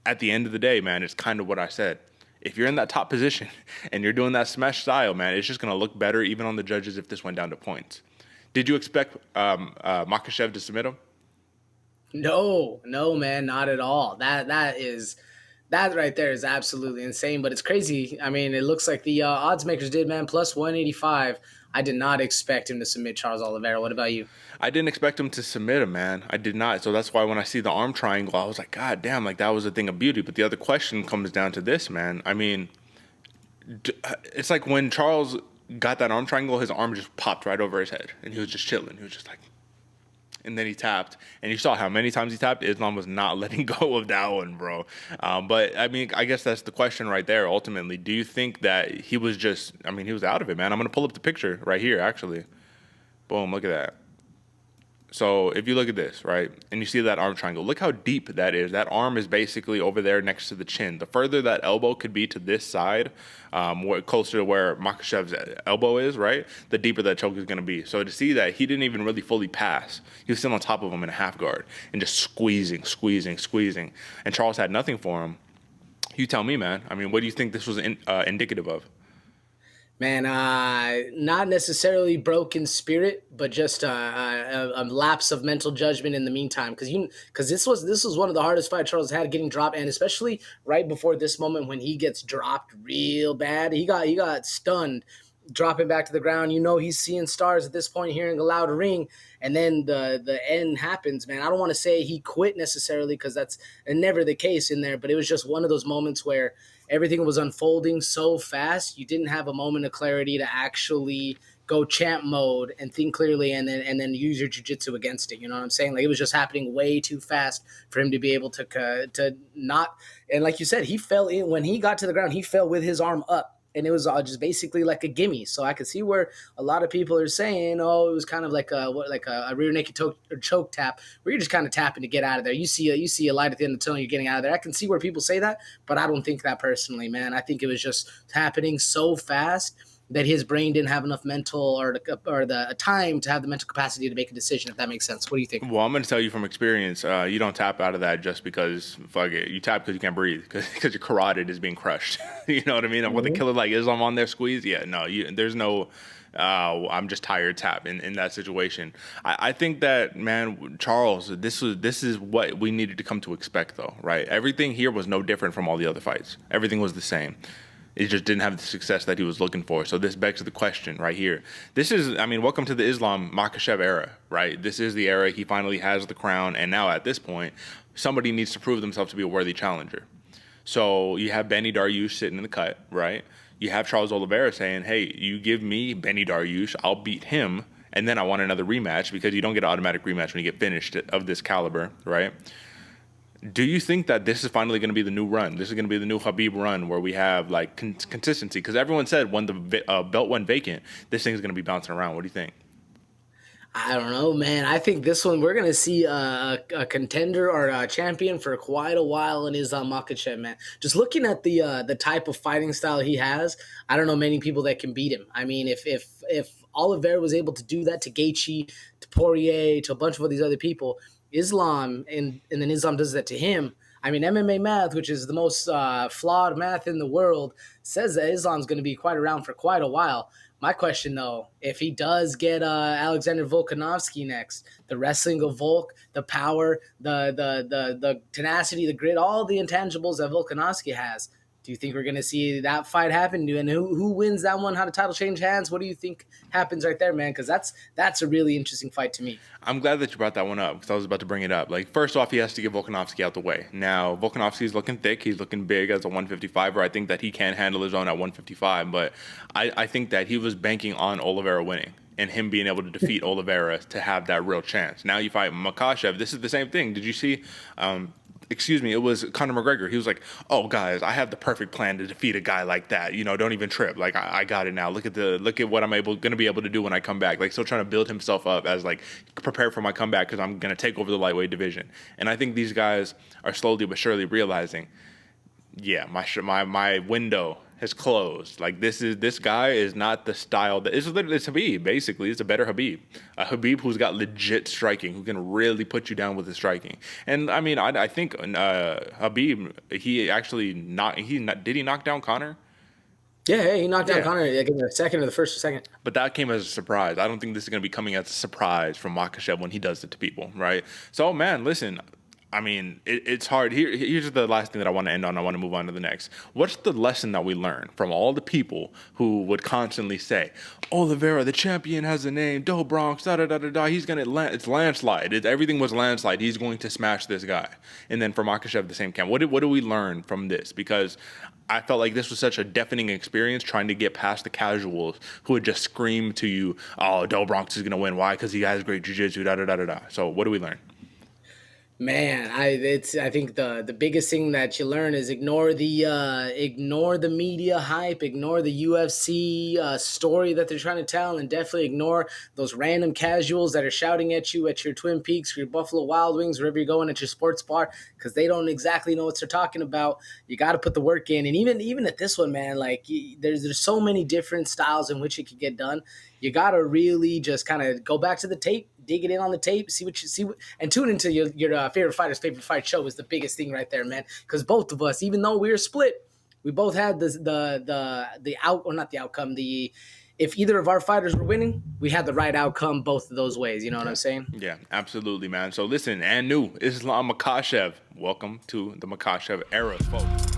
at the end of the day, man, it's kind of what I said. If you're in that top position and you're doing that smash style, man, it's just going to look better even on the judges if this went down to points. Did you expect Makhachev to submit him? No, no, man, not at all. That right there is absolutely insane. But it's crazy. I mean, it looks like the odds makers did, man. Plus 185. I did not expect him to submit Charles Oliveira. What about you? I didn't expect him to submit him, man. I did not. So that's why when I see the arm triangle, I was like, God damn, like that was a thing of beauty. But the other question comes down to this, man. I mean, it's like when Charles got that arm triangle, his arm just popped right over his head, and he was just chilling. He was just like, and then he tapped, and you saw how many times he tapped. Islam was not letting go of that one, bro. But I mean, I guess that's the question right there. Ultimately, do you think that he was just? I mean, he was out of it, man. I'm gonna pull up the picture right here, actually. Boom, look at that. So if you look at this, right, and you see that arm triangle, look how deep that is. That arm is basically over there next to the chin. The further that elbow could be to this side, closer to where Makhachev's elbow is, right, the deeper that choke is going to be. So to see that he didn't even really fully pass. He was still on top of him in a half guard and just squeezing, squeezing, squeezing. And Charles had nothing for him. You tell me, man. I mean, what do you think this was indicative of? Man, not necessarily broken spirit, but just a lapse of mental judgment in the meantime. Because this was one of the hardest fights Charles had getting dropped, and especially right before this moment when he gets dropped real bad, he got stunned, dropping back to the ground. He's seeing stars at this point, hearing a loud ring, and then the end happens. Man, I don't want to say he quit necessarily because that's never the case in there, but it was just one of those moments where everything was unfolding so fast. You didn't have a moment of clarity to actually go champ mode and think clearly, and then use your jiu-jitsu against it. You know what I'm saying? Like, it was just happening way too fast for him to be able to not. And like you said, he fell in when he got to the ground. He fell with his arm up. And it was just basically like a gimme. So I could see where a lot of people are saying, "Oh, it was kind of like a rear naked choke tap, where you're just kind of tapping to get out of there. You see a light at the end of the tunnel, you're getting out of there." I can see where people say that, but I don't think that personally, man. I think it was just happening so fast that his brain didn't have enough mental or the time to have the mental capacity to make a decision. If that makes sense, what do you think? Well, I'm going to tell you from experience, you don't tap out of that just because, fuck it. You tap because you can't breathe, because your carotid is being crushed. You know what I mean? And with a killer like Islam on there squeeze, yeah, no, there's no, I'm just tired tap in that situation. I think that, man, Charles, this is what we needed to come to expect, though, right? Everything here was no different from all the other fights. Everything was the same. It just didn't have the success that he was looking for. So this begs the question right here. This is, I mean, welcome to the Islam Makhachev era, right? This is the era he finally has the crown. And now at this point, somebody needs to prove themselves to be a worthy challenger. So you have Benny Dariush sitting in the cut, right? You have Charles Oliveira saying, hey, you give me Benny Dariush, I'll beat him. And then I want another rematch, because you don't get an automatic rematch when you get finished of this caliber, right? Do you think that this is finally going to be the new run? This is going to be the new Habib run, where we have like consistency? Because everyone said when the belt went vacant, this thing's going to be bouncing around. What do you think? I don't know, man. I think this one we're gonna see a contender or a champion for quite a while in Islam Makhachev, man. Just looking at the type of fighting style he has, I don't know many people that can beat him. I mean, if Oliveira was able to do that to Gaethje, to Poirier, to a bunch of these other people, Islam and then Islam does that to him. I mean, MMA math, which is the most flawed math in the world, says that Islam's going to be quite around for quite a while. My question, though, if he does get Alexander Volkanovski next, the wrestling of Volk, the power, the tenacity, the grit, all the intangibles that Volkanovski has, do you think we're going to see that fight happen? And who wins that one? How the title change hands? What do you think happens right there, man? Because that's a really interesting fight to me. I'm glad that you brought that one up, because I was about to bring it up. Like, first off, he has to get Volkanovski out the way. Now, Volkanovski's looking thick. He's looking big as a 155er. I think that he can handle his own at 155, but I think that he was banking on Oliveira winning and him being able to defeat Oliveira to have that real chance. Now you fight Makhachev. This is the same thing. Did you see it was Conor McGregor. He was like, oh, guys, I have the perfect plan to defeat a guy like that. You know, don't even trip. Like, I got it now. Look at what I'm going to be able to do when I come back. Like, still trying to build himself up as, like, prepare for my comeback, because I'm going to take over the lightweight division. And I think these guys are slowly but surely realizing, yeah, my window has closed. Like this guy is not the style that it's Habib. Basically, it's a better Habib, a Habib who's got legit striking, who can really put you down with his striking. And I mean, I think Habib, he actually did he knock down Conor? Yeah, he knocked down Conor like in the second or the first or second. But that came as a surprise. I don't think this is going to be coming as a surprise from Makhachev when he does it to people, right? So, man, listen, I mean, it's hard. Here's the last thing that I want to end on. I want to move on to the next. What's the lesson that we learned from all the people who would constantly say, Oliveira, the champion, has a name, Do Bronx, da-da-da-da-da, he's going to, it's landslide. Everything was landslide. He's going to smash this guy. And then for Makhachev, the same camp. What do we learn from this? Because I felt like this was such a deafening experience trying to get past the casuals who would just scream to you, oh, Do Bronx is going to win. Why? Because he has great jiu-jitsu, da-da-da-da-da. So what do we learn? Man, I think the biggest thing that you learn is ignore the media hype, ignore the UFC story that they're trying to tell, and definitely ignore those random casuals that are shouting at you at your Twin Peaks, your Buffalo Wild Wings, wherever you're going at your sports bar, because they don't exactly know what they're talking about. You got to put the work in, and even at this one, man, like there's so many different styles in which it could get done. You got to really just kind of go back to the tape, dig it in on the tape, see what you see, and tune into your favorite fighter's favorite fight show is the biggest thing right there, man. Because both of us, even though we were split, we both had the out or not the outcome. If either of our fighters were winning, we had the right outcome both of those ways. You know what I'm saying? Yeah, absolutely, man. So listen, and new Islam Makhachev. Welcome to the Makhachev era, folks.